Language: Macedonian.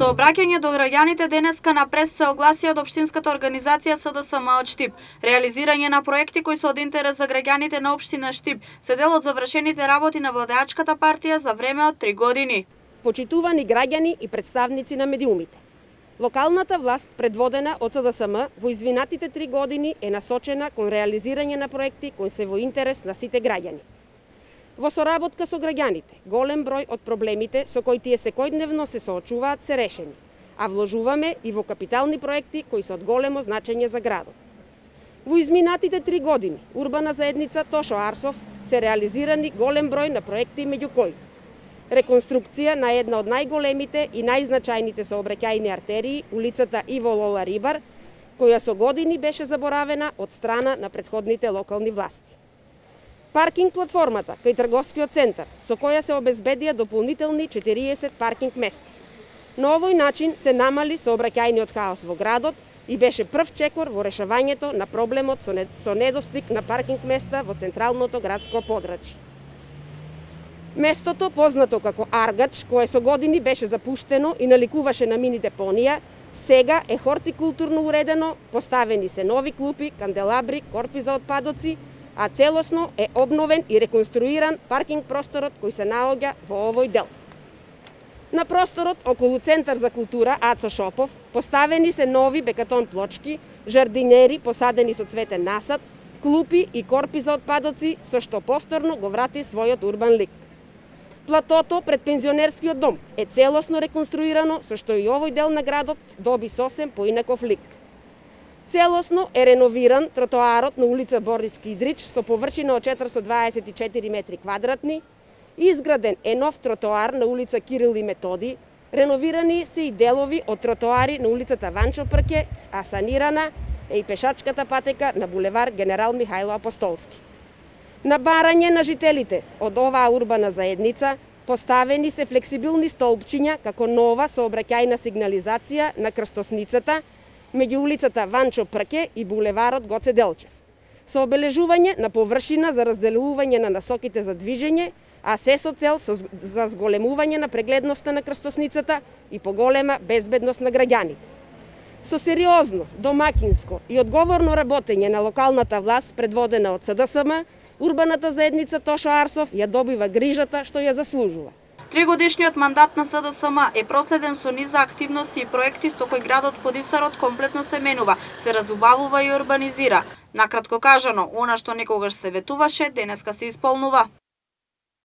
Со обраќање до граѓаните денеска на прес се огласија од општинската организација СДСМ од Штип. Реализирање на проекти кои се од интерес за граѓаните на општина Штип се дел од завршените работи на владеачката партија за време од 3 години. Почитувани граѓани и представници на медиумите. Локалната власт, предводена од СДСМ, во извинатите 3 години е насочена кон реализирање на проекти кои се во интерес на сите граѓани. Во соработка со граѓаните, голем број од проблемите со кои тие секојдневно се соочуваат се решени, а вложуваме и во капитални проекти кои се од големо значење за градот. Во изминатите 3 години, урбана заедница Тошо Арсов се реализирани голем број на проекти меѓу кои реконструкција на една од најголемите и најзначајните сообраќајни артерии, улицата Иво Лола Рибар, која со години беше заборавена од страна на претходните локални власти. Паркинг платформата кај трговскиот центар, со која се обезбедија дополнителни 40 паркинг места. На овој начин се намали сообраќајниот хаос во градот и беше прв чекор во решавањето на проблемот со недостиг на паркинг места во централното градско подрачје. Местото, познато како Аргач, кое со години беше запуштено и наликуваше на мини депонија, сега е хортикултурно уредено, поставени се нови клупи, канделабри, корпи за отпадоци, а целосно е обновен и реконструиран паркинг просторот кој се наоѓа во овој дел. На просторот околу Центар за култура Ацо Шопов поставени се нови бекатон плочки, жардинери посадени со цветен насад, клупи и корпи за отпадоци, со што повторно го врати својот урбан лик. Платото пред пензионерскиот дом е целосно реконструирано, со што и овој дел на градот доби сосем поинаков лик. Целосно е реновиран тротоарот на улица Борис Кидрич со површина од 424 метри квадратни, изграден е нов тротоар на улица Кирил и Методи, реновирани се и делови од тротоари на улицата Ванчо Прке, а санирана е и пешачката патека на булевар Генерал Михајло Апостолски. На барање на жителите од оваа урбана заедница поставени се флексибилни столбчиња како нова сообраќајна сигнализација на крстосницата меѓу улицата Ванчо Прке и булеварот Гоце Делчев, со обележување на површина за разделување на насоките за движење, а се со цел за зголемување на прегледноста на крстосницата и поголема безбедност на граѓаните. Со сериозно, домакинско и одговорно работење на локалната власт предводена од СДСМ, урбаната заедница Тошо Арсов ја добива грижата што ја заслужува. 3-годишниот мандат на СДСМ е проследен со низа активности и проекти со кои градот Подисарот комплетно се менува, се разубавува и урбанизира. Накратко кажано, она што некогаш се ветуваше, денеска се исполнува.